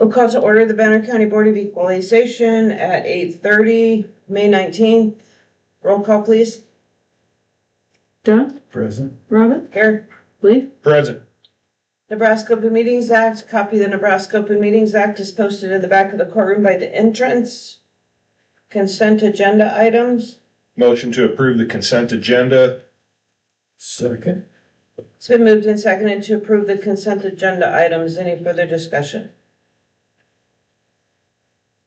We'll call to order the Banner County Board of Equalization at 8:30, May 19th. Roll call, please. John? Present. Robin? Here. Lee? Present. Nebraska Open Meetings Act. Copy of the Nebraska Open Meetings Act is posted in the back of the courtroom by the entrance. Consent agenda items. Motion to approve the consent agenda. Second. It's been moved and seconded to approve the consent agenda items. Any further discussion?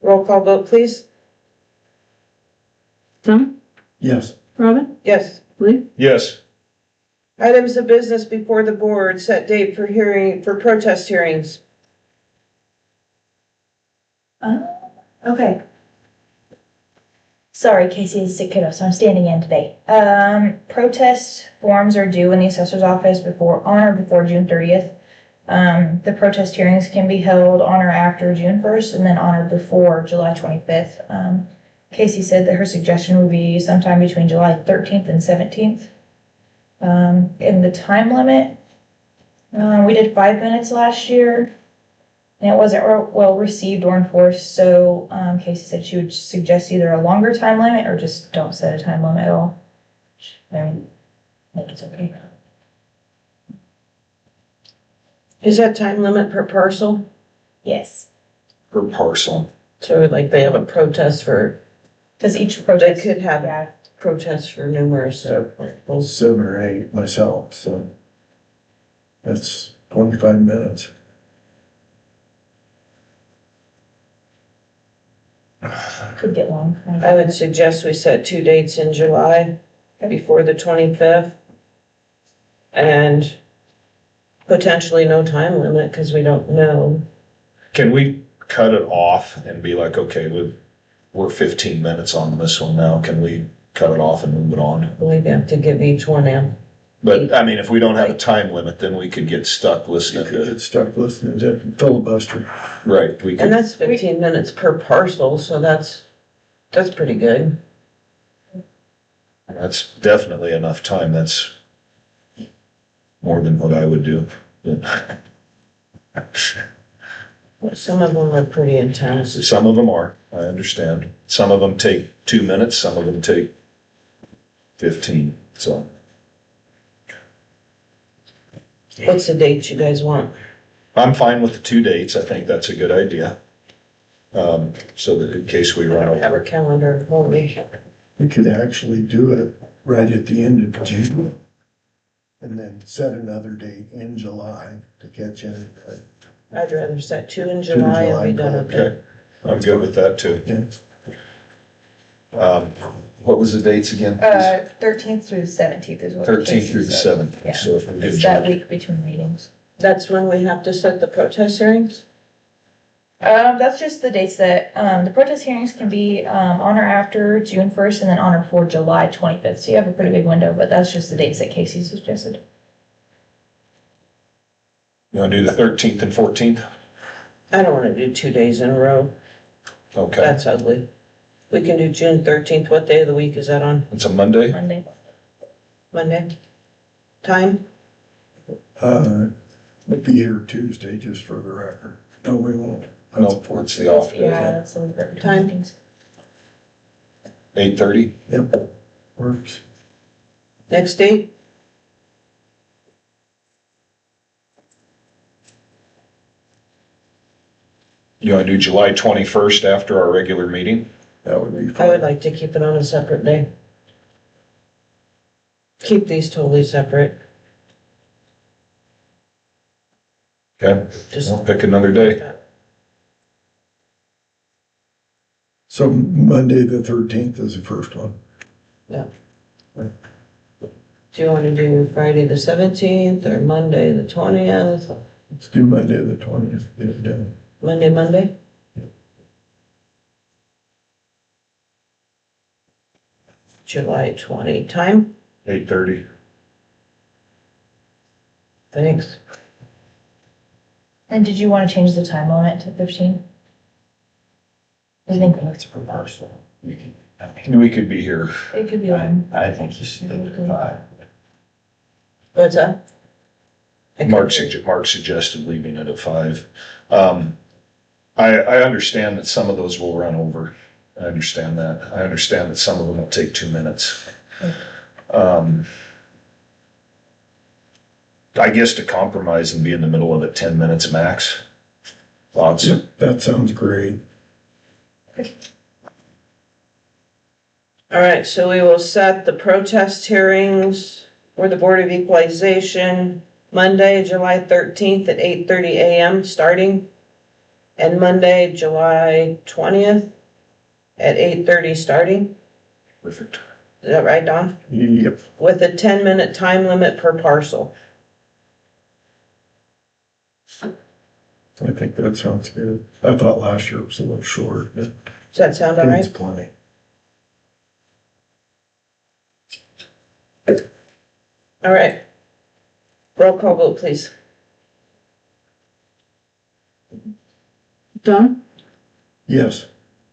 Roll call vote, please. John? Yes. Robin? Yes. Lee? Yes. Items of business before the board. Set date for protest hearings. Okay. Sorry, Casey is a sick kiddo, so I'm standing in today. Protest forms are due in the assessor's office on or before June 30th. The protest hearings can be held on or after June 1st and then on or before July 25th. Casey said that her suggestion would be sometime between July 13th and 17th. In the time limit, we did 5 minutes last year. And it wasn't well received or enforced, so Casey said she would suggest either a longer time limit or just don't set a time limit at all. I think it's okay. Is that time limit per parcel? Yes, Per parcel. So like they have a protest for, because each they protest. could have Yeah, protests for numerous. 7 or 8 myself, so that's 25 minutes. could get long. I would suggest we set 2 dates in July before the 25th. And potentially no time limit because we don't know. Can we cut it off and be like, okay, we're 15 minutes on this one now. Can we cut it off and move it on? We have to give each one in. But I mean, if we don't have a time limit, then we could get stuck You listening could to, get stuck listening to filibuster. right, we And could, that's 15 minutes per parcel, so that's pretty good. that's definitely enough time. That's more than what I would do. Some of them are pretty intense. Some of them are, I understand. Some of them take 2 minutes, some of them take 15, so. What's the date you guys want? I'm fine with the 2 dates. I think that's a good idea. So that in case we run I don't have over. our calendar, won't we? We could actually do it right at the end of June and then set another date in July to catch everybody. I'd rather set 2 in July and be done with it. Okay, I'm good with that too. Okay. What was the dates again? 13th through the 17th is what. 13th through the Casey said. 7th. Yeah. So if we It's did that week between meetings. That's when we have to set the protest hearings? That's just the dates that, the protest hearings can be, on or after June 1st and then on or before July 25th. So you have a pretty big window, but that's just the dates that Casey suggested. You wanna do the 13th and 14th? I don't want to do 2 days in a row. Okay, That's ugly. We can do June 13th. What day of the week is that on? it's a Monday. Monday. Monday? Time? We'll be here Tuesday, just for the record. No, we won't. No, it's the off day. Yeah, that's the week that between Time. meetings. 8:30? Yep, works. Next date? You wanna do July 21st after our regular meeting? That would be I fine. would like to keep it on a separate day. Keep these totally separate. Okay, Just we'll pick another day. So Monday, the 13th is the first one. Do you want to do Friday the 17th or Monday the 20th? Let's do Monday, the 20th, get it done. Monday? July 20. Time? 8:30. Thanks. And did you want to change the time limit to 15? I think That's per parcel. You can, I mean, We could be here. it could be long. I think you should do it at 5. What's that? Mark suggested leaving it at 5. I understand that some of those will run over. I understand that. I understand that some of them will take 2 minutes. I guess to compromise and be in the middle of it, 10 minutes max. Thoughts? That sounds great. All right, so we will set the protest hearings for the Board of Equalization Monday, July 13th at 8:30 a.m. starting, and Monday, July 20th at 8:30 starting. Perfect. Is that right, Don? Yep. With a 10-minute time limit per parcel. I think that sounds good. I thought last year was a little short, but Does that sound all it's right? plenty. All right. Roll call vote, please. Don, Yes.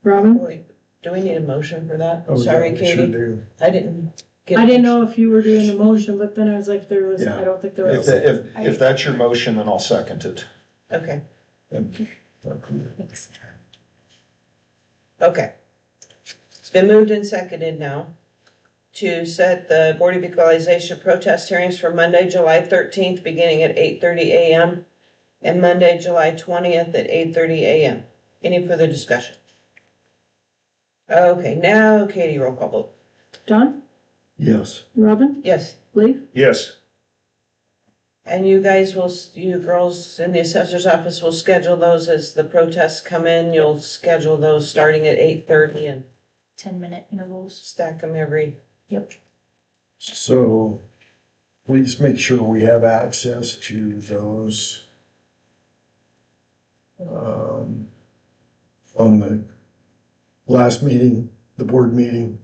Robin? Wait, do we need a motion for that? Oh, yeah, Sorry, we sure Katie. do. I didn't get. I didn't know if you were doing the motion, but then I was like, there was, Yeah. I don't think there If, was. if that's your motion, then I'll second it. Okay, Thanks. okay. It's been moved and seconded now to set the Board of Equalization protest hearings for Monday, July 13th, beginning at 8:30 a.m. and Monday, July 20th at 8:30 a.m. Any further discussion? Okay, now Katie, roll call vote. Don, Yes. Robin, Yes, Lee, Yes. and you guys will, you girls in the assessor's office will schedule those as the protests come in. You'll schedule those starting at 8:30 and 10-minute intervals. stack them every. Yep. So please make sure we have access to those on the last meeting, the board meeting,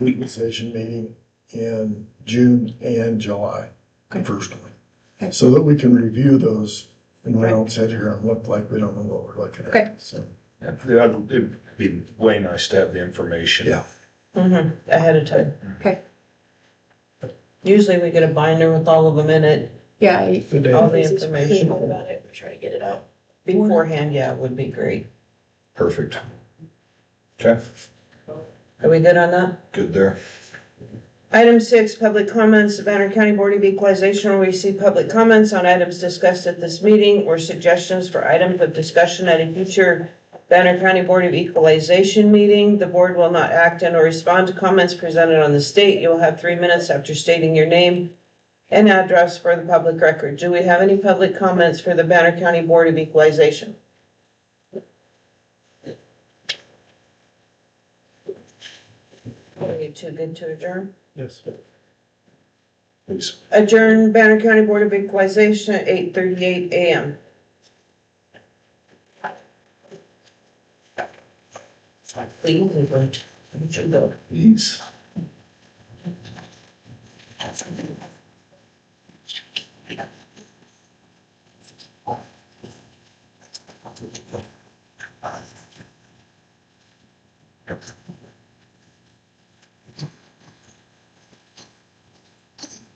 equalization meeting in June and July, the first one. Okay. So that we can review those and we don't sit here and look like we don't know what we're looking Okay. at. So, It'd be way nice to have the information. yeah. Ahead of time. Okay. Usually we get a binder with all of them in it Yeah, The day. All the information. about it, we try to get it out. beforehand. Yeah, it would be great. Perfect. Okay, Are we good on that? good there. Item 6, public comments. The Banner County Board of Equalization will receive public comments on items discussed at this meeting or suggestions for items of discussion at a future Banner County Board of Equalization meeting. The board will not act and or respond to comments presented on the state. You'll have 3 minutes after stating your name and address for the public record. Do we have any public comments for the Banner County Board of Equalization? Are you too good to adjourn? Yes. Please. Adjourn Banner County Board of Equalization at 8:38 a.m. Please, England. You should go. Please.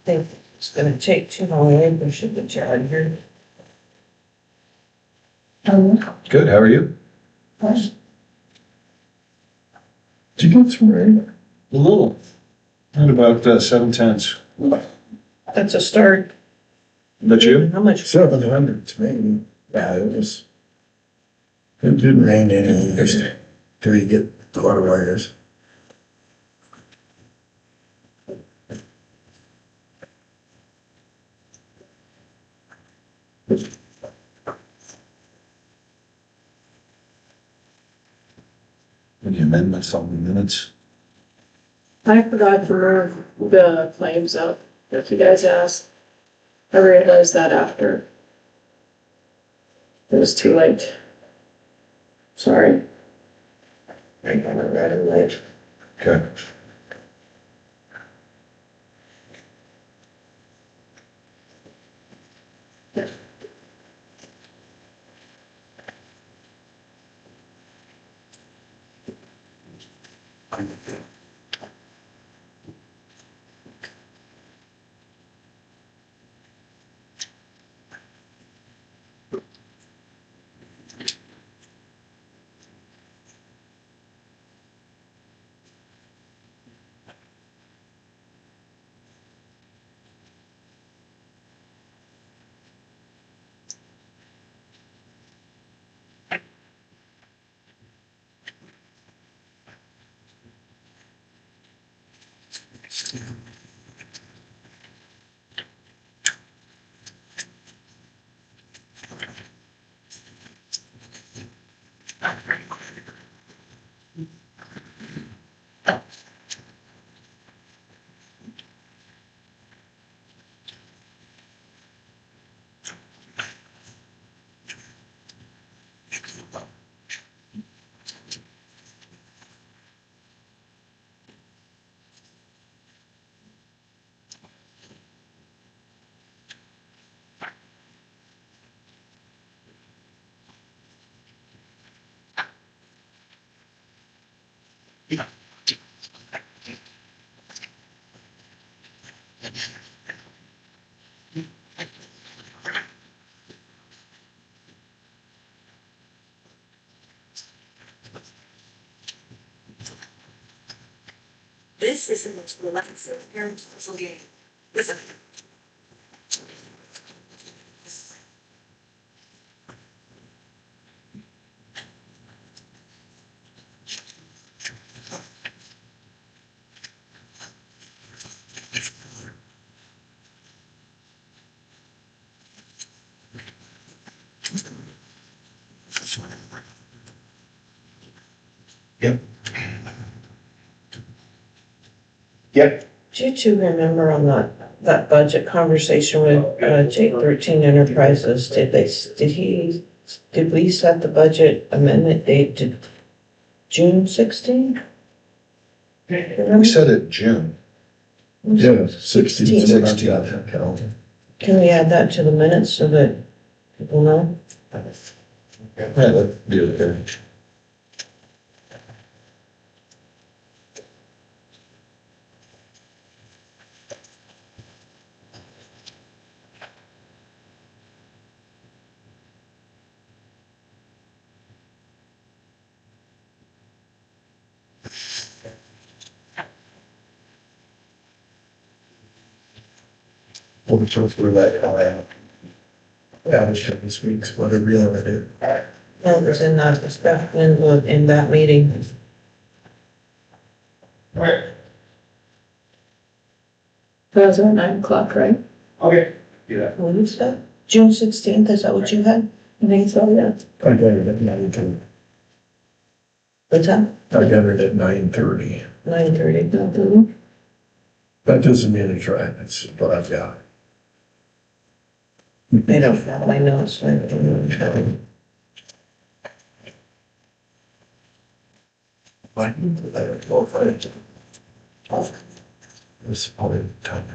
Think it's gonna take too long. We should get you out of here. Good, how are you? Did you get some rain? A little. At about 7/10. That's a start. That you? How much? 700s maybe. Yeah, it didn't rain any till you get the water wires. Any amendments on the minutes? I forgot to move the claims up, if you guys asked. I realized that after. It was too late. Sorry. I'm gonna write it late. Okay. This is the most relaxing parent puzzle game. Listen. Yep. Do you two remember on that budget conversation with, J13 Enterprises, did we set the budget amendment date to June 16? We said it June. Yeah, 16. 16. Can we add that to the minutes so that people know? Yeah, that'd be okay. Well, the truth, we're like, yeah, this week's whatever you want to do. No, it was in that discussion, in that meeting. That was at 9 o'clock, right? Okay. Do that. What is that? June 16th, is that what you had? I think so, yeah. I got it at 9:30. What's that? I got it at 9:30. 9:30. Mhm. That doesn't mean it's right, it's what I've got. I don't have my notes, so I don't know. This is probably the time.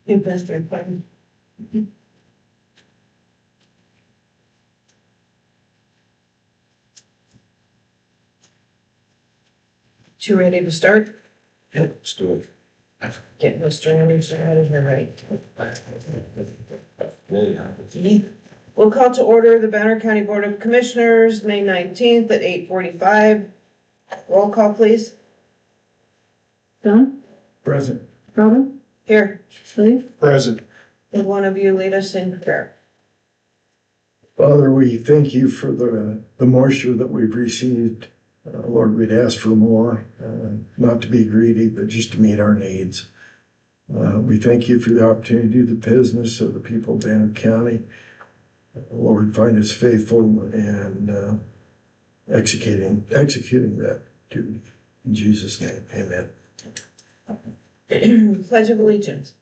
Investor appointment. You ready to start? Yep, let's do it. Get Mr. Anderson out of here, right? Yeah. We'll call to order the Banner County Board of Commissioners, May 19th at 8:45. Roll call, please. Don, Present. Robin, Here, Lee, Present. would one of you lead us in prayer? Father, we thank you for the moisture that we've received. Lord, we'd ask for more, not to be greedy, but just to meet our needs. We thank you for the opportunity to do the business of the people of Banner County. Lord, find us faithful and executing that duty. In Jesus' name, amen. Pledge of Allegiance.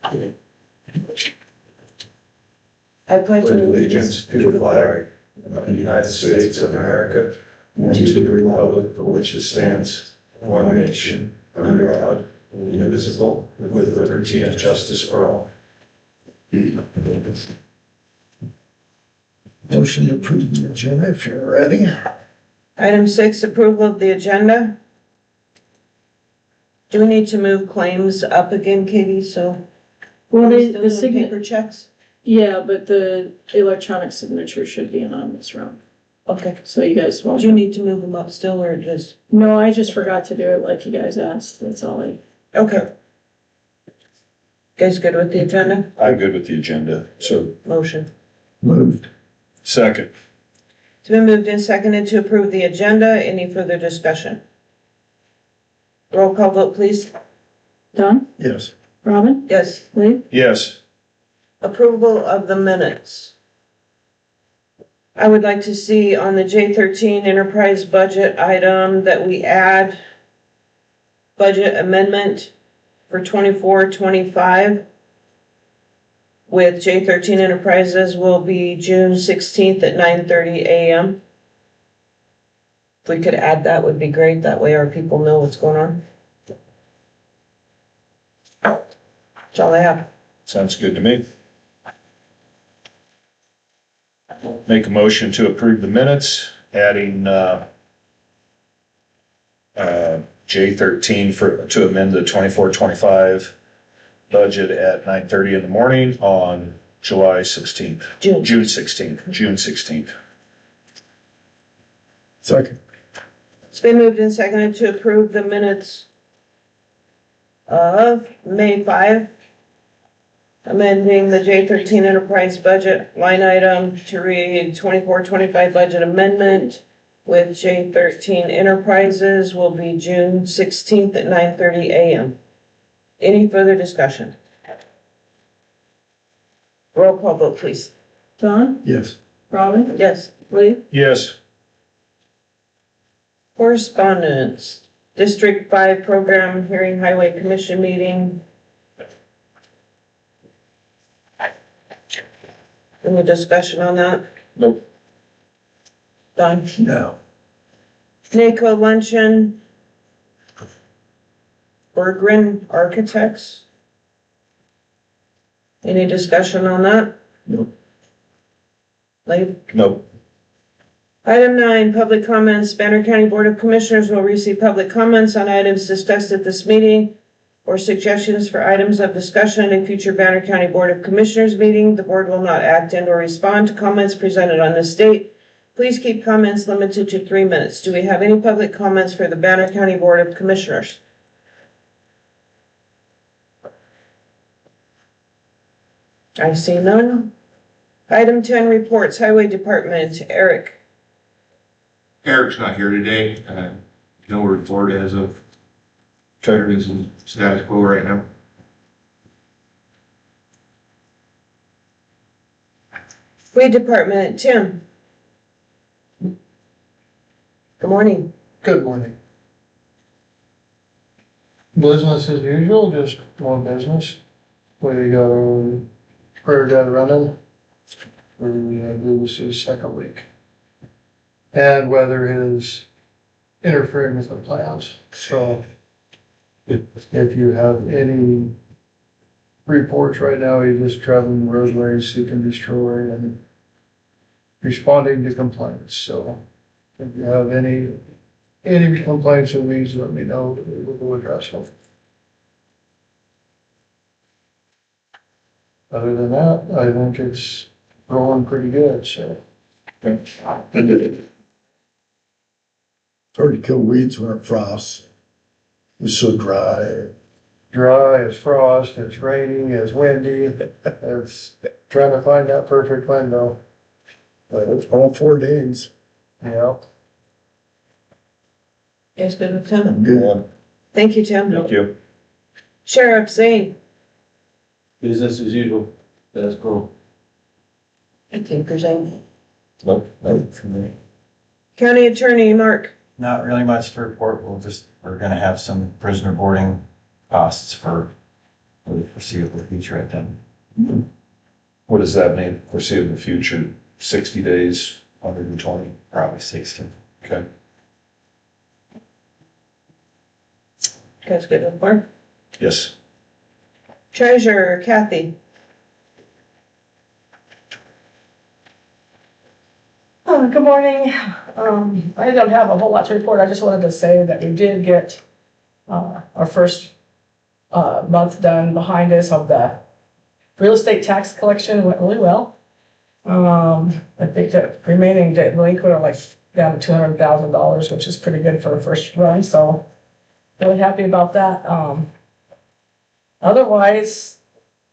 I pledge Allegiance to the flag of the United States of America and to the republic for which it stands, one nation, under God, indivisible, with liberty and justice for all. Motion to approve the agenda if you're ready. Item 6, approval of the agenda. Do we need to move claims up again, Katie, so? well, Are we the still doing signature, paper checks? yeah, but the electronic signature should be in on this round. Okay. So you guys Do won't. you need to move them up still, or just? No, I just forgot to do it like you guys asked. That's all I. Okay. Guys good with the agenda? I'm good with the agenda, so Motion. Moved. second. It's been moved and seconded to approve the agenda. Any further discussion? Roll call vote, please. Don, Yes. Robin, Yes. Lee, Yes. Approval of the minutes. I would like to see on the J13 enterprise budget item that we add budget amendment for 24-25 with J13 Enterprises will be June 16th at 9:30 a.m. If we could add that would be great. That way our people know what's going on. That's all I have. Sounds good to me. Make a motion to approve the minutes, adding, J13 to amend the 24-25 budget at 9:30 in the morning on July 16th. June 16th. Second. It's been moved and seconded to approve the minutes of May 5, amending the J13 enterprise budget line item to read 24-25 budget amendment with J13 enterprises will be June 16th at 9:30 a.m. Any further discussion? Roll call vote, please. Don, Yes. Robin, Yes. Lee, Yes. Correspondence. District 5 Program Hearing Highway Commission meeting. Any discussion on that? Nope. Done. No. NACO luncheon. Bergren Architects. Any discussion on that? Nope. Leif? Nope. Item 9, public comments. Banner County Board of Commissioners will receive public comments on items discussed at this meeting or suggestions for items of discussion in a future Banner County Board of Commissioners meeting. The board will not act and or respond to comments presented on this date. Please keep comments limited to 3 minutes. Do we have any public comments for the Banner County Board of Commissioners? I see none. Item 10, reports. Highway Department. Eric. Eric's not here today. No report as of everything's in status quo right now. Weed Department. Tim. Good morning. Good morning. Business as usual, just more business. We got our prayer dead running. We do this is second week. And weather is interfering with the plans, so if you have any reports right now, you're just traveling roadways, seek and destroy and responding to complaints, so if you have any complaints or weeds, let me know, we'll address them. Other than that, I think it's rolling pretty good, so. It's hard to kill weeds when it frosts. It's so dry. Dry, it's frost, it's raining, it's windy, it's trying to find that perfect window. But it's all 4 days. Yeah. Yes, good with Tim. Good. Thank you, Tim. Thank you. Sheriff Zane. Business as usual. That's cool. I think there's any. Nope. County Attorney Mark. Not really much to report. We're gonna have some prisoner boarding costs for the foreseeable future at them. What does that mean? Foreseeable future, 60 days, 120? Probably 60. Okay. You guys good with Mark? Yes. Treasurer Kathy. Good morning. I don't have a whole lot to report. I just wanted to say that we did get our first month done behind us of the real estate tax collection. It went really well. I think that remaining delinquent are like down to $200,000, which is pretty good for a first run. So really happy about that. Otherwise,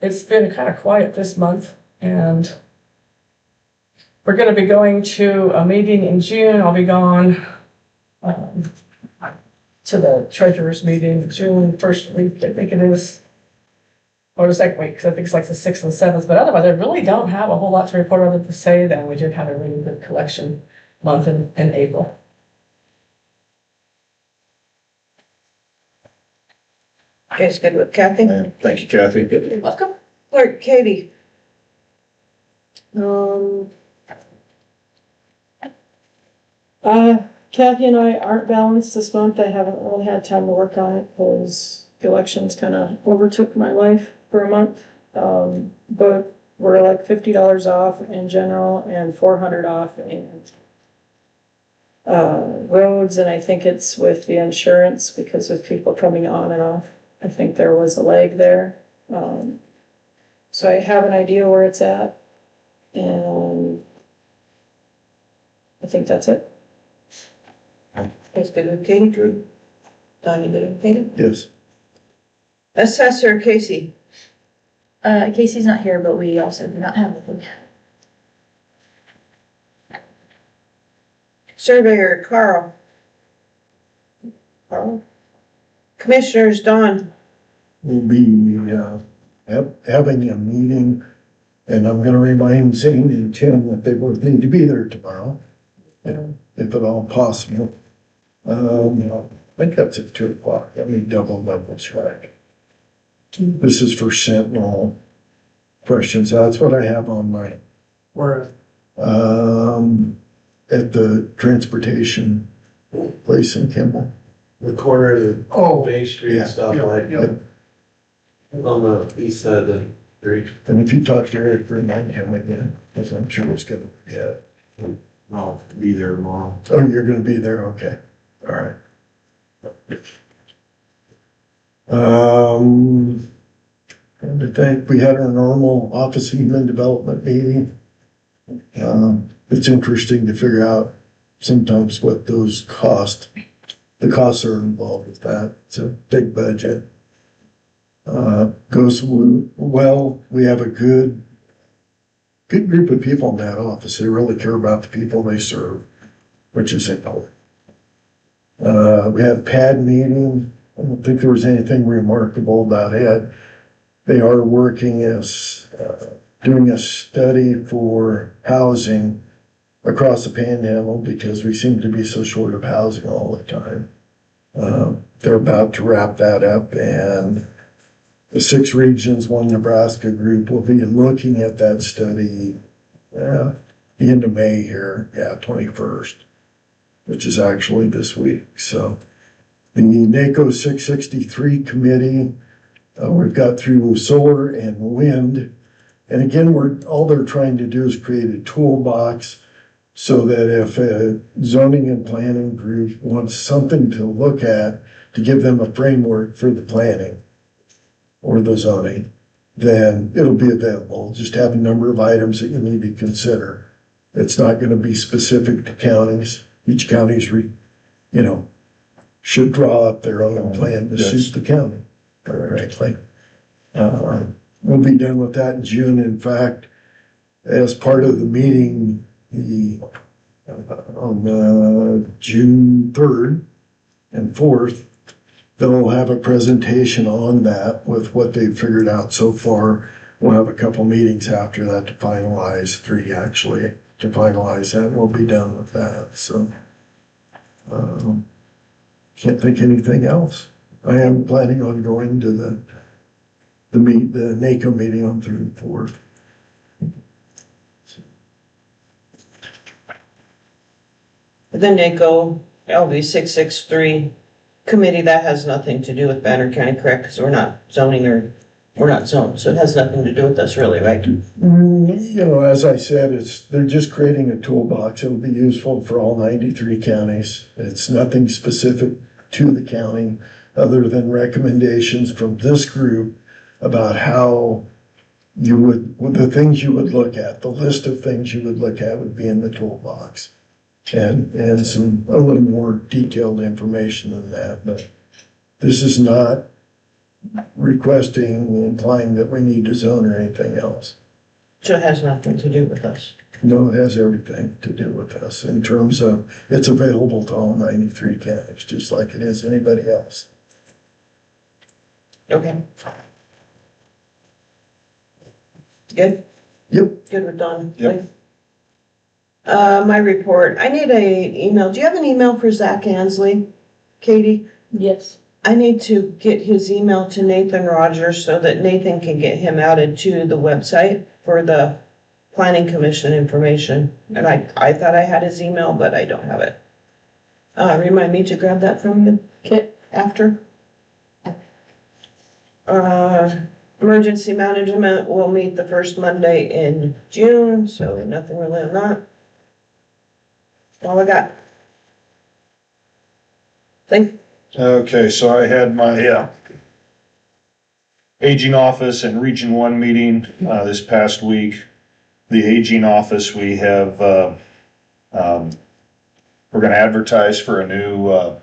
it's been kind of quiet this month, and we're going to be going to a meeting in June. I'll be gone to the treasurer's meeting, June first week, I think it is. Or the second week, because I think it's like the 6th and 7th, but otherwise, I really don't have a whole lot to report other than to say that we did have a really good collection month in April. You guys good with Kathy? Thank you, Kathy. You're welcome. Clerk Katie? Kathy and I aren't balanced this month. I haven't really had time to work on it because the elections kind of overtook my life for a month. But we're like $50 off in general and 400 off in roads, and I think it's with the insurance because with people coming on and off. I think there was a lag there. So I have an idea where it's at, and I think that's it. Guys good with Katie? Drew? Donnie good with Katie? Yes. Assessor Casey? Casey's not here, but we also do not have anything. Surveyor Carl? Carl? Commissioners Dawn? We'll be, having a meeting, and I'm gonna remind Zane and Tim that they both need to be there tomorrow, if at all possible. I think that's at 2:00. Let me double check. This is for Sentinel questions. That's what I have on my, Where, at the transportation place in Kimball. The corner of oh, Bay Street Yeah. stoplight yeah, on the east side of the street. And if you talk to Eric, remind him again, because I'm sure he's gonna forget. I'll be there tomorrow. Oh, you're gonna be there, okay, all right. And I think we had our normal office human development meeting. It's interesting to figure out sometimes what those cost, the costs are involved with that. It's a big budget. Goes well, we have a good group of people in that office. They really care about the people they serve, which is important. We had a PAD meeting. I don't think there was anything remarkable about it. They are working as, doing a study for housing across the panhandle because we seem to be so short of housing all the time. They're about to wrap that up, and the 6 regions, 1 Nebraska group will be looking at that study, the end of May here, 21st, which is actually this week. So the NACO 663 committee, we've got through solar and wind. And again, all they're trying to do is create a toolbox so that if a zoning and planning group wants something to look at to give them a framework for the planning or the zoning, then it'll be available. Just have a number of items that you need to consider. It's not going to be specific to counties. Each county's, should draw up their own plan to suit the county. Correctly. We'll be done with that in June. In fact, as part of the meeting, on June 3rd and 4th, they'll have a presentation on that with what they've figured out so far. We'll have a couple meetings after that to finalize, 3 actually, to finalize that. We'll be done with that. So, can't think anything else. I am planning on going to the NACO meeting on 3rd and 4th. The NACO LV 663 committee, that has nothing to do with Banner County, correct? Because we're not zoning or we're not zoned, so it has nothing to do with us really, right? As I said, they're just creating a toolbox. It'll be useful for all 93 counties. It's nothing specific to the county other than recommendations from this group about how the things you would look at, the list of things you would look at would be in the toolbox. And a little more detailed information than that, but this is not requesting, implying that we need to zone or anything else. So it has nothing to do with us. No, it has everything to do with us in terms of it's available to all 93 counties, just like it is anybody else. Okay. Good? Yep. Good with Don? Yep. My report, I need a email. Do you have an email for Zach Ansley, Katie? Yes. I need to get his email to Nathan Rogers so that Nathan can get him added to the website for the planning commission information. And I thought I had his email, but I don't have it. Remind me to grab that from you, Kit, after. Emergency management will meet the first Monday in June, so nothing really on that. All I got. Okay, so I had my, aging office and Region 1 meeting, this past week. The aging office, we have, we're gonna advertise for a new,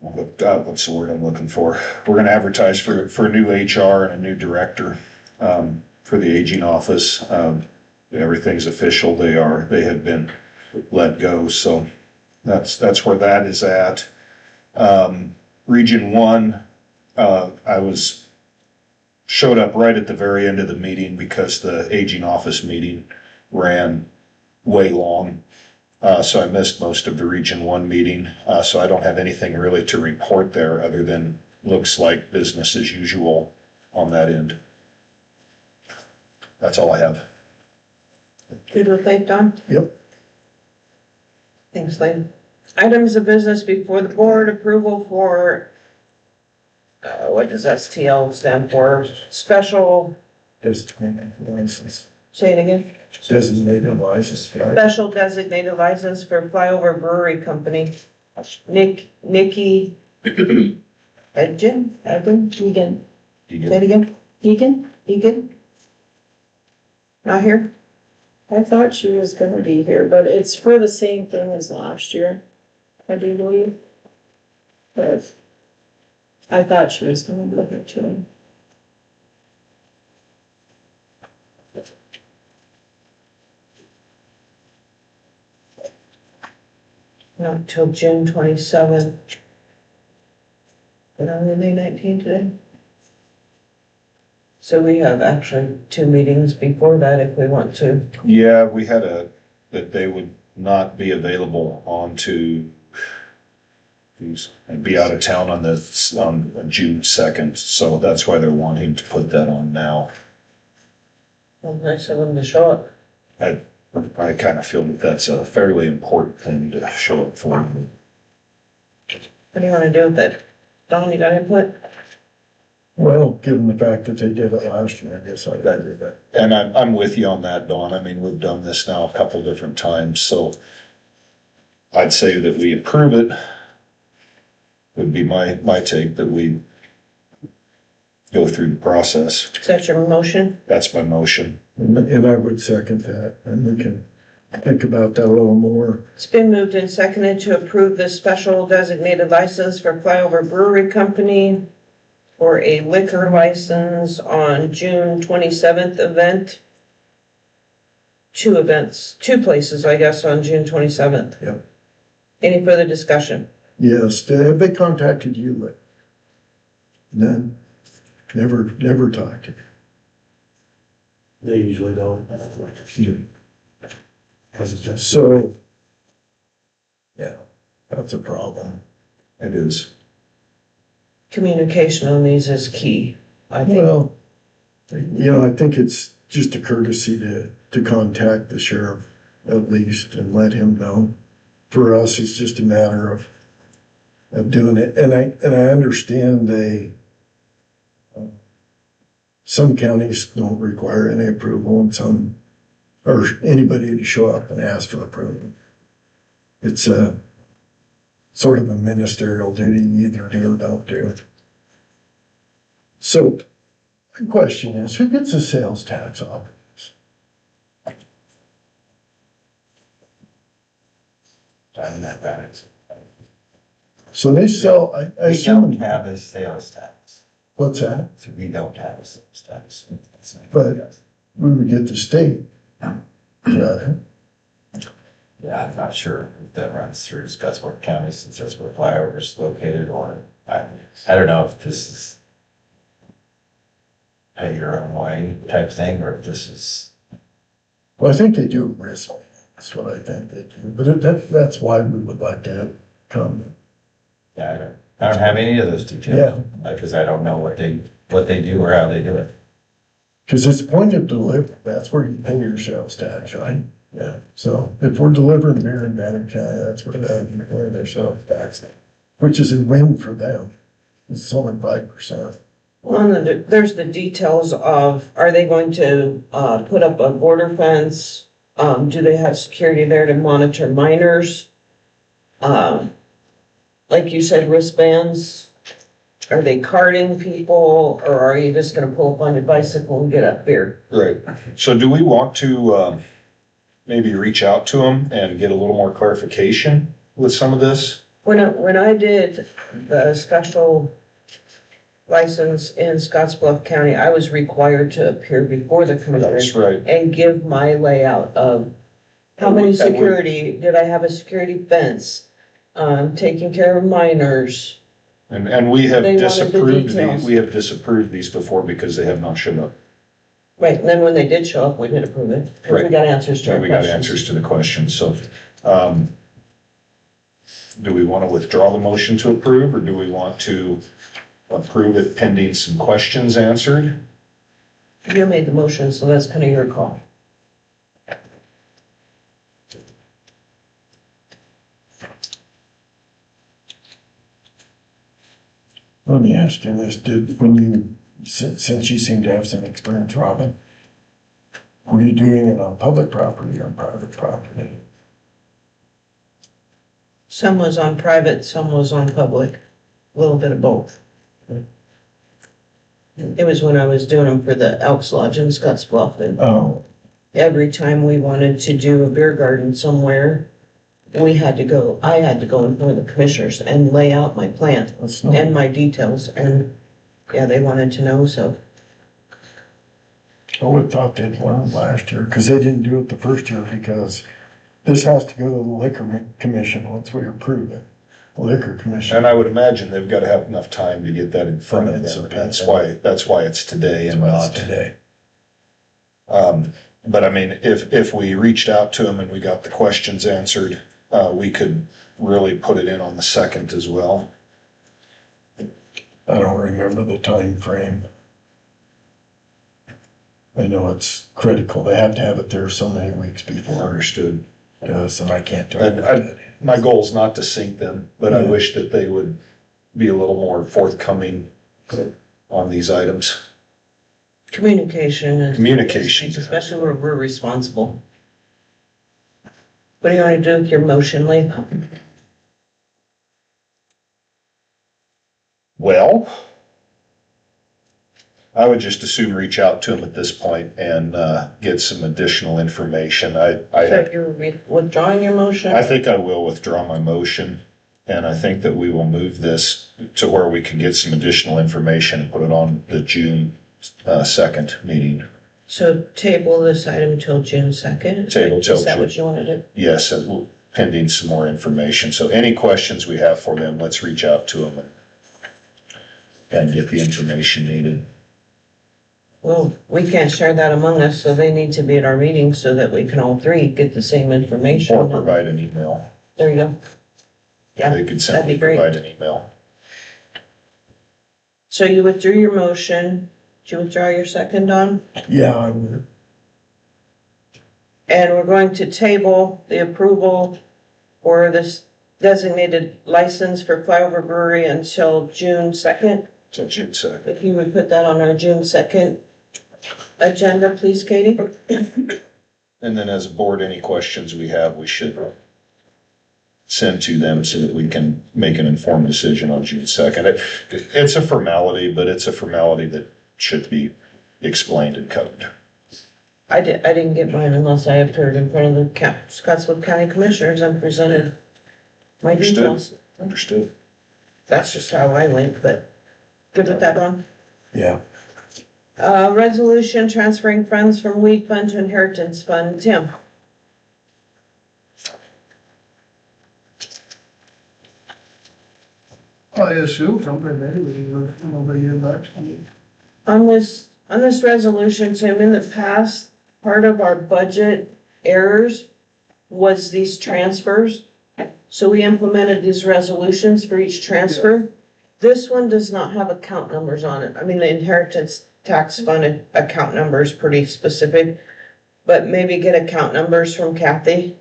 what's the word I'm looking for? We're gonna advertise for a new HR and a new director, for the aging office. Everything's official. They have been let go, so that's where that is at. Region 1, showed up right at the very end of the meeting because the aging office meeting ran way long. So I missed most of the Region 1 meeting. So I don't have anything really to report there other than looks like business as usual on that end. That's all I have. Good with that, Don? Yep. Thanks, Lane. Items of business before the board, approval for, what does STL stand for? Special, Designated license. say it again? Designated license. Special designated license for Flyover Brewery Company. Nikki Egan? Egan? Say it again? Egan? Not here? I thought she was gonna be here, but it's for the same thing as last year, I do believe. But I thought she was gonna be here too. Not till June 27th. But only May 19 today. So we have actually 2 meetings before that if we want to. Yeah, we had that they would not be available on to, and be out of town on June 2nd, so that's why they're wanting to put that on now. Well, nice of them to show up. I kind of feel that that's a fairly important thing to show up for. What do you want to do with it? Don, you got input? Well, given the fact that they did it last year, I guess I'd agree with that. And I'm with you on that, Dawn. I mean, we've done this now a couple different times, so I'd say that we approve it. Would be my take, that we go through the process. Is that your motion? That's my motion. And I would second that, and we can think about that a little more. It's been moved and seconded to approve the special designated license for Flyover Brewery Company for a liquor license on June 27th event. 2 events, 2 places, I guess, on June 27th. Yep. Any further discussion? Yes, have they contacted you? Like, none? Never talked to you? They usually don't. So, yeah, that's a problem. It is. Communication on these is key, I think. Well, I think it's just a courtesy to contact the sheriff at least and let him know. For us, it's just a matter of doing it. And I understand some counties don't require any approval and some, or anybody to show up and ask for approval. It's a sort of a ministerial duty, you either do or don't do. So the question is, who gets a sales tax off of this? So they sell, I We assume. don't have a sales tax. What's that? So we don't have a status. But we would get the state. Yeah, Yeah, I'm not sure if that runs through Scottsbluff County since that's where flyover is located, or I don't know if this is pay your own way type thing, or if this is, well, I think they do risk. That's what I think they do, but that's why we would like to have come. yeah, I don't have any of those details. Because I don't know what they do or how they do it. Because it's point of delivery, that's where you pay your sales tax, right? Yeah, so if we're delivering beer in Banner County, that's where where their sales tax, which is a win for them. It's only 5%. Well, and there's the details of, are they going to, put up a border fence? Do they have security there to monitor minors? Like you said, wristbands. Are they carding people, or are you just gonna pull up on your bicycle and get up here? Right. So do we want to, maybe reach out to them and get a little more clarification with some of this? When I did the special license in Scottsbluff County, I was required to appear before the That's commissioner right. and give my layout of how many security, did I have a security fence? Taking care of minors. And we have They wanted the disapproved details. we have disapproved these before because they have not shown up. Right, and then when they did show up, we did approve it. 'Cause we Right. got answers to our We got questions. answers to the questions, so, do we want to withdraw the motion to approve, or do we want to approve it pending some questions answered? You made the motion, so that's kind of your call. Let me ask you this, when you, since you seem to have some experience, Robin, were you doing it on public property or private property? Some was on private, some was on public, a little bit of both. It was when I was doing them for the Elks Lodge in Scottsbluff, and Oh, every time we wanted to do a beer garden somewhere, I had to go in front of the commissioners and lay out my plan that's not, and my details, and yeah, they wanted to know, so. I would've thought they'd learned last year, cause they didn't do it the first year, because this has to go to the liquor commission once we approve it. Liquor commission. And I would imagine they've got to have enough time to get that in front of them. That's why it's today and not Today. But I mean, if we reached out to them and we got the questions answered, we could really put it in on the 2nd as well. I don't remember the time frame. I know it's critical. They have to have it there so many weeks before. Understood. So I can't do And it. my goal is not to sink them, but I wish that they would be a little more forthcoming on these items. Communication. Especially where we're responsible. What do you want to do with your motion, Lee? Well, I would just as soon reach out to them at this point and get some additional information. So you're withdrawing your motion? I think I will withdraw my motion, and I think that we will move this to where we can get some additional information and put it on the June 2nd meeting. So table this item until June 2nd? Table till Is that June. what you want to do? Yes, pending some more information. So any questions we have for them, let's reach out to them and get the information needed. Well, we can't share that among us, so they need to be at our meeting so that we can all three get the same information. Or provide an email. There you go. Yeah, They could that'd simply be great. provide an email. So you withdrew your motion. Did you withdraw your second, Don? Yeah, I would. And we're going to table the approval for this designated license for Flyover Brewery until June 2nd. So June 2nd. If you would put that on our June 2nd agenda, please, Katie? And then as a board, any questions we have, we should send to them so that we can make an informed decision on June 2nd. It's a formality, but it's a formality that should be explained and covered. I didn't get mine unless I appeared in front of the Scottsbluff County Commissioners and presented my Understood. details. Understood. That's just how I went, but good with that, Don? Yeah. Resolution transferring funds from weed fund to inheritance fund. Tim? I assume something maybe, nobody get back to me. On this resolution, Tim, in the past, part of our budget errors was these transfers. So we implemented these resolutions for each transfer. This one does not have account numbers on it. I mean, the inheritance tax fund account number is pretty specific, but maybe get account numbers from Kathy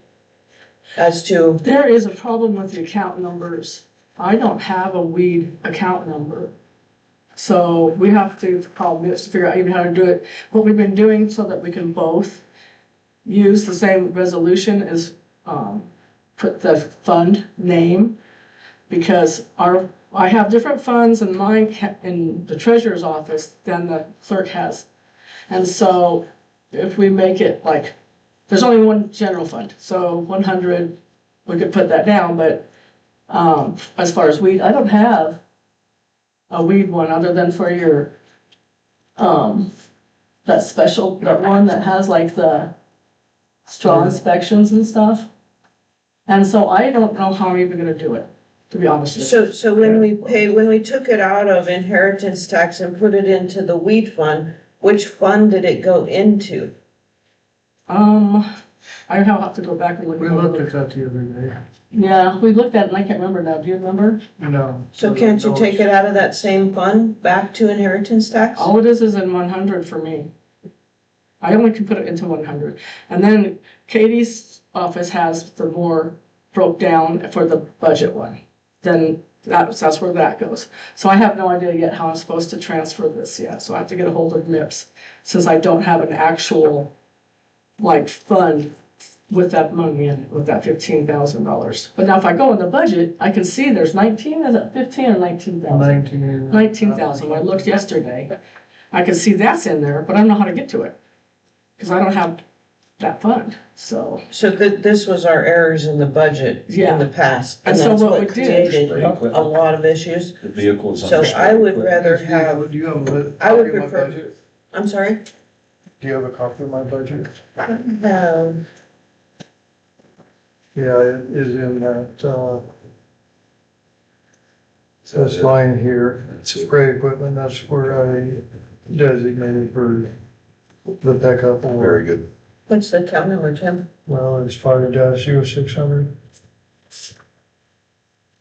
as to, There is a problem with the account numbers. I don't have a weed account number. So we have to, the problem is to figure out even how to do it. What we've been doing so that we can both use the same resolution is, put the fund name, because I have different funds in in the treasurer's office than the clerk has. And so if we make it like, there's only one general fund, so 100, we could put that down, but as far as weed, I don't have a weed one other than for your, that one that has like the straw inspections and stuff. And so I don't know how I'm even gonna do it, to be honest with you. so when we took it out of inheritance tax and put it into the weed fund, which fund did it go into? I have to go back and look. We looked at that the other day. Yeah, we looked at it and I can't remember now. Do you remember? No. So can't you take it out of that same fund back to inheritance tax? All it is in 100 for me. I only can put it into 100. And then Katie's office has the more broke down for the budget one. Then that's where that goes. So I have no idea yet how I'm supposed to transfer this yet. So I have to get a hold of MIPS since I don't have an actual like fund with that money in it, with that $15,000. But now if I go in the budget, I can see there's 19, is it 15 or 19,000? 19,000. When I looked yesterday, I can see that's in there, but I don't know how to get to it because I don't have that fund. So This was our errors in the budget in the past. And so that's what we did- created a lot of issues. The vehicle is So under. I would rather have, Do you have a I would copy of my prefer- budget? I'm sorry? Do you have a copy of my budget? No. Yeah, it is in that, this line here, spray equipment, that's where I designated for the pickup or. Very good. What's the account number, Tim? Well, it's 5-0600.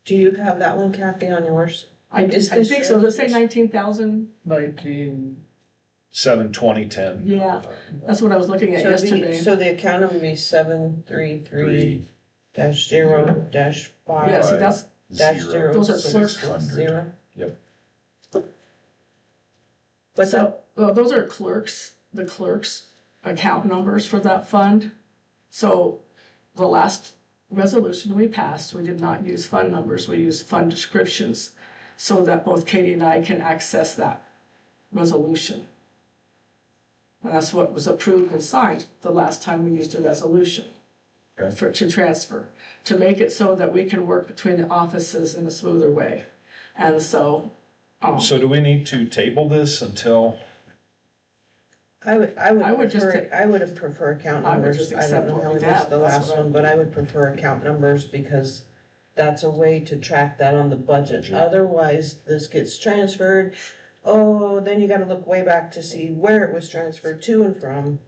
Do you have that one, Kathy, on yours? I Is think this so. your- Let's say 19,000. 7/20/10. Yeah, that's what I was looking at yesterday. So the account number would be 733-0-5. Yeah, see, that's, Zero. those are clerks. 0. Yep. What's that? So, well, those are clerks, the clerks' account numbers for that fund. So the last resolution we passed, we did not use fund numbers, we used fund descriptions so that both Katie and I can access that resolution. And that's what was approved and signed the last time we used a resolution to transfer, to make it so that we can work between the offices in a smoother way. And so. So do we need to table this until? I would I would just prefer account I would numbers. just I don't know accept how what we we missed have. the That's last what I one, but I would prefer account numbers because that's a way to track that on the budget. Sure. Otherwise, this gets transferred. Oh, then you gotta look way back to see where it was transferred to and from.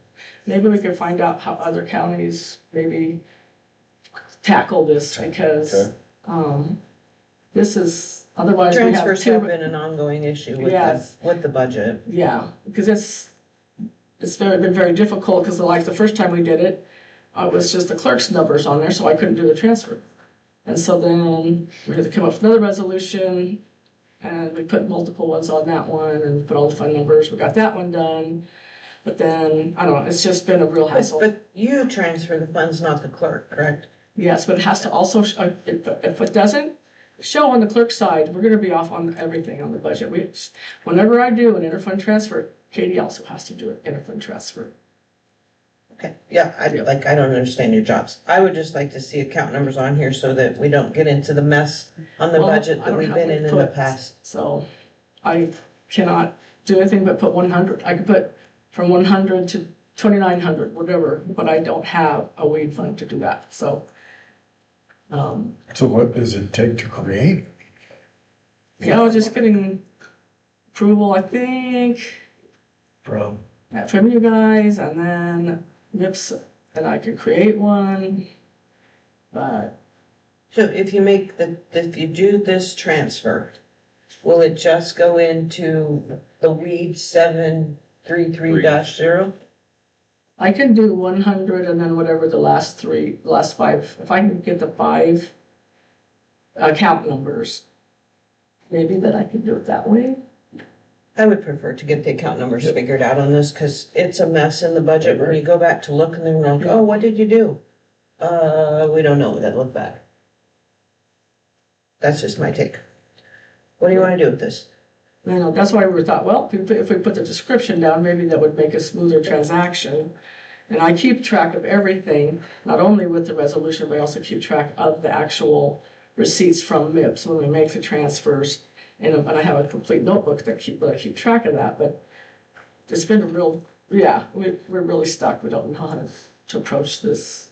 Maybe we can find out how other counties maybe tackle this because, this is, otherwise we have Transfers have two. been an ongoing issue Yes. with the budget. Yeah, because it's been very difficult because like the first time we did it, it was just the clerk's numbers on there, so I couldn't do the transfer. And so then we had to come up with another resolution and we put multiple ones on that one and put all the fund numbers. We got that one done. But then, I don't know, it's just been a real hassle. But you transfer the funds, not the clerk, correct? Yes, but it has to also, if it doesn't show on the clerk's side, we're gonna be off on everything on the budget. Whenever I do an interfund transfer, Katie also has to do an interfund transfer. Okay, yeah, I don't understand your jobs. I would just like to see account numbers on here so that we don't get into the mess on the Well, budget I that don't we've have been what in it the puts. past. So I cannot do anything but put 100. I could put from 100 to 2,900, whatever, but I don't have a weed fund to do that, so. So what does it take to create? Yeah, I was just getting approval, I think, From, from you guys, and then MIPS, and I could create one. But So if you do this transfer, will it just go into the weed 733-0? I can do 100 and then whatever the last five, if I can get the 5 account numbers, maybe then I can do it that way. I would prefer to get the account numbers figured out on this, because it's a mess in the budget when you go back to look and they're like, oh, what did you do? We don't know, we gotta look back. That's just my take. What do you wanna do with this? You know, that's why we thought, well, if we put the description down, maybe that would make a smoother transaction. And I keep track of everything, not only with the resolution, but I also keep track of the actual receipts from MIPS when we make the transfers. And I have a complete notebook that I keep track of that, but it's been a real, we're really stuck. We don't know how to approach this.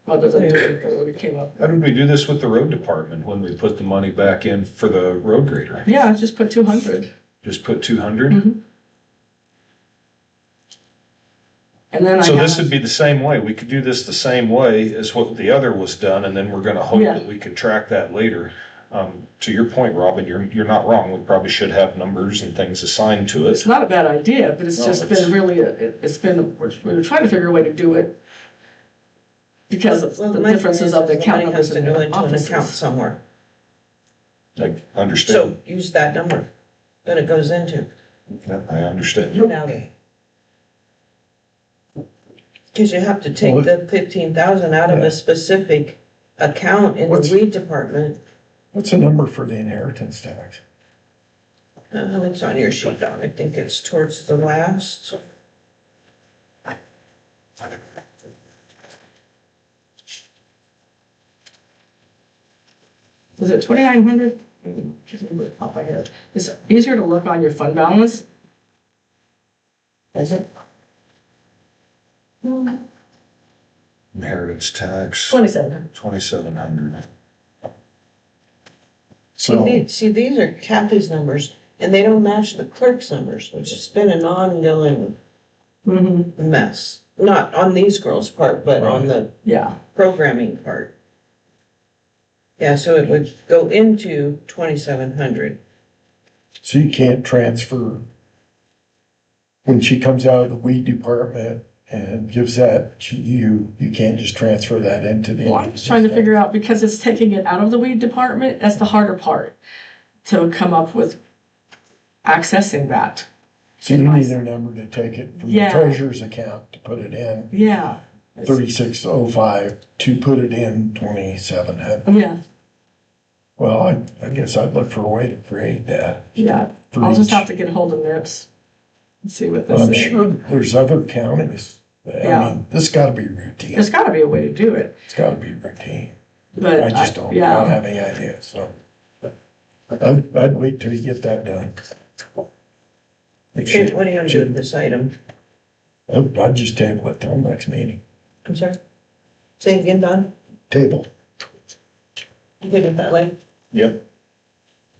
Other than doing we came up. How did we do this with the road department when we put the money back in for the road grader? Yeah, just put 200. Just put 200? Mm-hmm. And then So this would be the same way. We could do this the same way as what the other was done, and then we're gonna hope that we can track that later. To your point, Robin, you're not wrong. We probably should have numbers and things assigned to it. It's not a bad idea, but it's just been really, we were trying to figure a way to do it because of the differences of the account numbers in the account offices. somewhere. I understand. So use that number that it goes into. I understand. Because you have to take the 15,000 out of a specific account in the weed department. what's the number for the inheritance tax? It's on your sheet, Don. I think it's towards the last. Is it 2,900? Top of my head. It's easier to look on your fund balance. Is it? Inheritance tax, 2,700. 2,700. So, See, these are Kathy's numbers, and they don't match the clerk's numbers, which has been an ongoing mess. Not on these girls' part, but on the programming part. Yeah, so it would go into 2,700. so you can't transfer, when she comes out of the weed department and gives that to you, you can't just transfer that into the. Well, I was trying to figure out, because it's taking it out of the weed department, that's the harder part, to come up with accessing that. So you need a number to take it from the treasurer's account to put it in. Yeah. 3605 to put it in 2,700. Yeah. Well, I guess I'd look for a way to create that. Yeah. I'll just have to get hold of MIPS and see what this I'm is. sure there's other counties. I mean, this gotta be routine. There's gotta be a way to do it. It's gotta be routine. But I just don't have any idea, so. I'd wait till you get that done. Okay, what are you gonna do with this item? I'd just table it till next meeting. I'm sorry? Say it again, Don? Table. You good with that, Lane? Yep.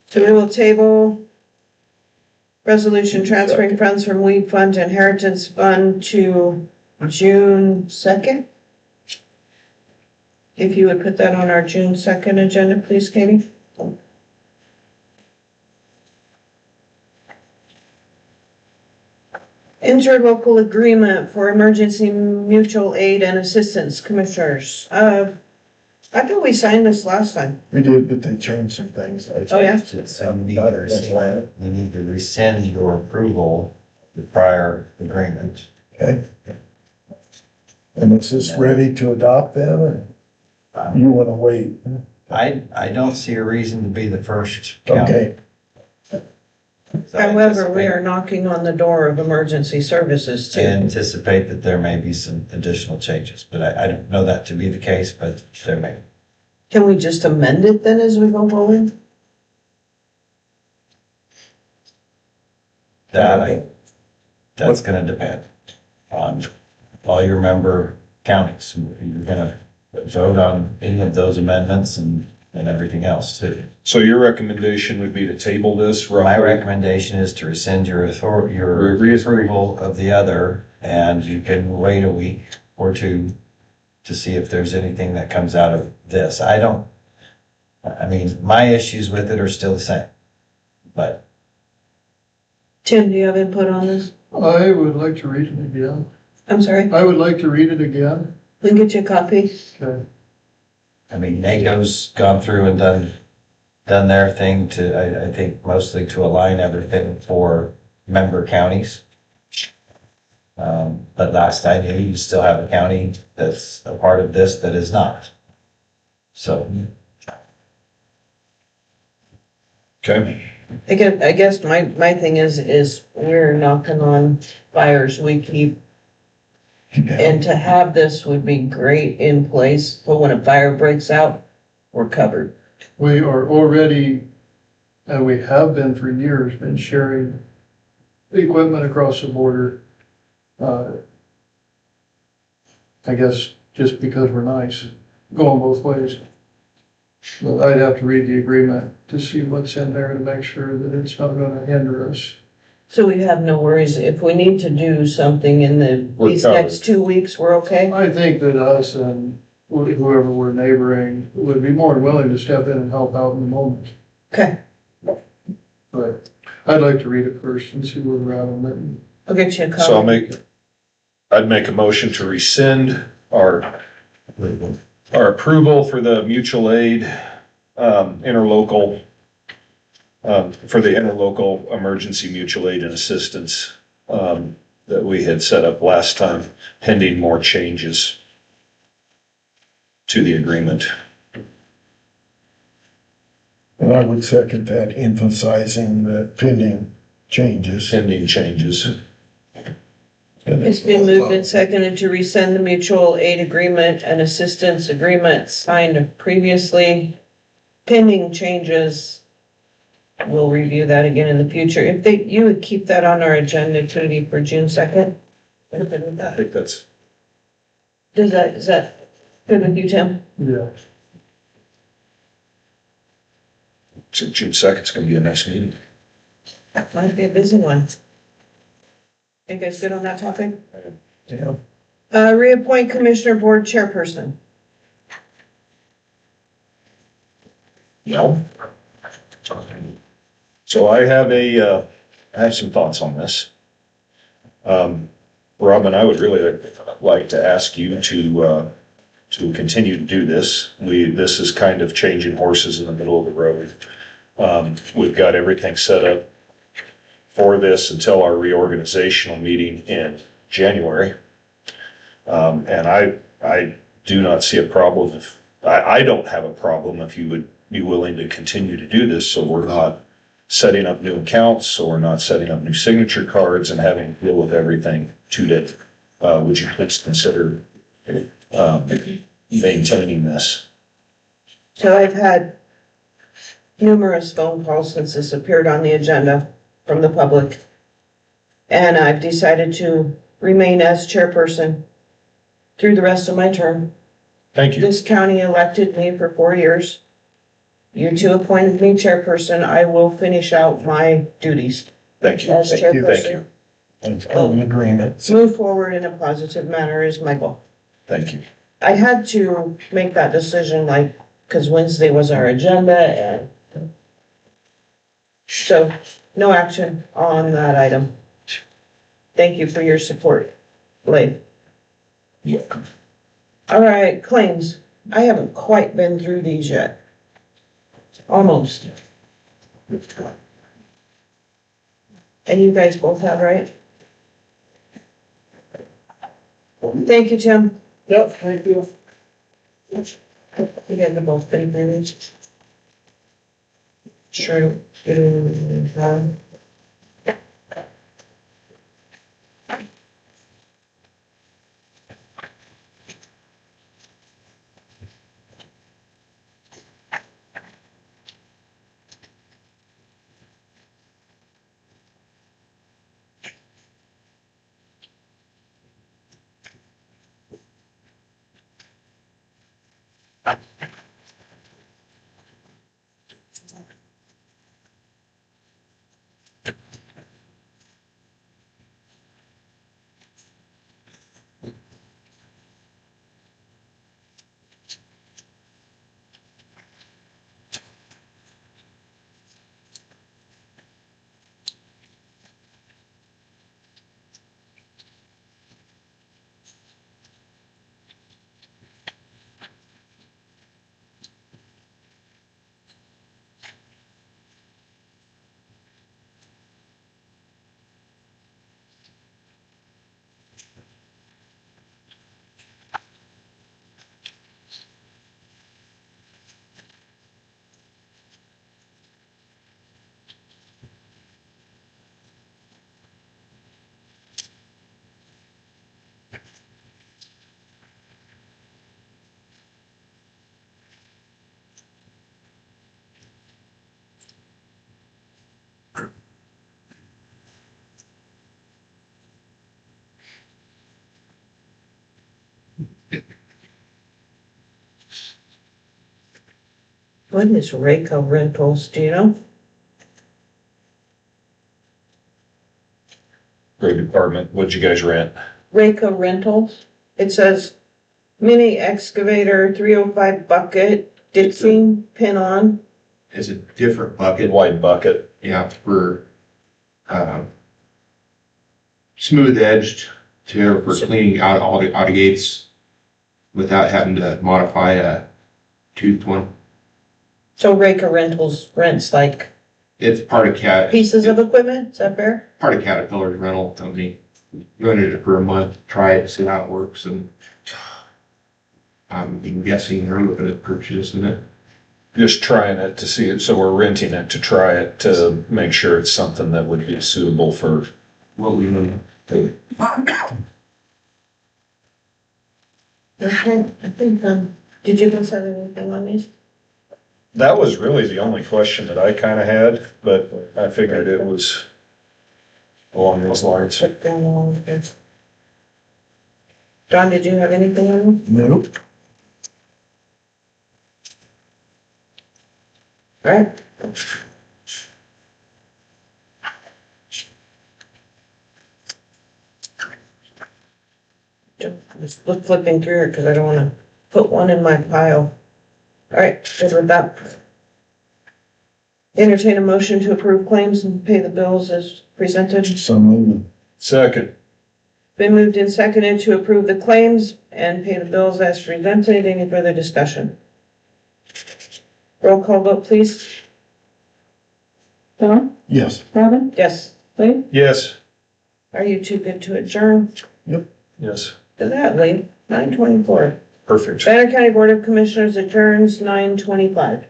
So we will table resolution transferring funds from weed fund to inheritance fund to June 2nd. If you would put that on our June 2nd agenda, please, Katie. Interlocal agreement for emergency mutual aid and assistance, commissioners. I thought we signed this last time. We did, but they changed some things. Oh, yeah? Some need to rescind, you need to rescind your approval, the prior agreement. Okay. And is this ready to adopt then, or you wanna wait? I don't see a reason to be the first county. Okay, However, we are knocking on the door of emergency services too. I anticipate that there may be some additional changes, but I don't know that to be the case, but there may. Can we just amend it then as we go forward? That's gonna depend on all your member counties. You're gonna vote on any of those amendments and everything else too. So your recommendation would be to table this roughly? My recommendation is to rescind your approval of the other, and you can wait a week or two to see if there's anything that comes out of this. I mean, my issues with it are still the same, but Tim, do you have input on this? I would like to read it again. I'm sorry, I would like to read it again. we can get you a copy. Okay. I mean, NACO's gone through and done their thing I think mostly to align everything for member counties. But last I knew, you still have a county that's a part of this that is not. So, Okay, I guess my thing is we're knocking on fires we keep. And to have this would be great in place, but when a fire breaks out, we're covered. We are already, and we have been for years, been sharing equipment across the border. I guess just because we're nice, going both ways. But I'd have to read the agreement to see what's in there to make sure that it's not gonna hinder us. So we have no worries. If we need to do something in these covered. next 2 weeks, we're okay? I think that us and whoever we're neighboring would be more than willing to step in and help out in the moment. Okay, But I'd like to read it first and see where we're at on it. I'll get you a copy. so I'd make a motion to rescind our approval for the mutual aid, interlocal, for the interlocal emergency mutual aid and assistance, that we had set up last time, pending more changes to the agreement. And I would second that, emphasizing the pending changes. Pending changes. It's been moved and seconded to rescind the mutual aid agreement and assistance agreement signed previously. Pending changes. We'll review that again in the future. If you would keep that on our agenda, Trudy, for June 2nd? I think that's, Is that good with you, Tim? Yeah. June 2nd is gonna be a nice meeting. That might be a busy one. You guys good on that topic? Yeah. Reappoint Commissioner Board Chairperson. No. So I have some thoughts on this. Rob and I would really like to ask you to continue to do this. This is kind of changing horses in the middle of the road. We've got everything set up for this until our reorganizational meeting in January. And I do not see a problem I don't have a problem if you would be willing to continue to do this, so we're not setting up new accounts, so we're not setting up new signature cards and having to deal with everything today. Would you please consider maintaining this? So I've had numerous phone calls since this appeared on the agenda from the public. And I've decided to remain as chairperson through the rest of my term. Thank you. This county elected me for 4 years. You two appointed me chairperson. I will finish out my duties Thank you. as Thank you. chairperson. Thank you. And an agreement. Move forward in a positive manner is my goal. Thank you. I had to make that decision because Wednesday was our agenda and so no action on that item. Thank you for your support, Blake. Welcome. All right, claims. I haven't quite been through these yet. Almost. And you guys both have, right? Thank you, Tim. Yep, thank you. You guys have both been through these. Sure. What is Rayco Rentals, do you know? Road department, what'd you guys rent? Rayco Rentals. It says mini excavator, 305 bucket, ditching, pin on. It's a different bucket. Wide bucket. Yeah, for, smooth edged for cleaning out all the gates without having to modify a toothed one. So Rayco Rentals rents like It's part of pieces of equipment, is that fair? part of Caterpillar's rental company. Rented it for a month, try it, see how it works, and I'm guessing they're looking at purchasing it. Just trying it to see it, so we're renting it to try it, to make sure it's something that would be suitable for. What we know. Okay, I think, did you guys have anything on these? That was really the only question that I kinda had, but I figured it was along those lines. Check down along here. John, did you have anything on them? Nope. All right. Just flipping through it because I don't want to put one in my pile. All right, good with that. Entertain a motion to approve claims and pay the bills as presented. So moved. Second. Been moved and seconded to approve the claims and pay the bills as presented. Any further discussion? Roll call vote, please. Don, Yes. Robin, Yes. Lee, Yes. Are you too good to adjourn? Yes. To that, Lee, 9:24. Perfect. Banner County Board of Commissioners adjourns 9:25.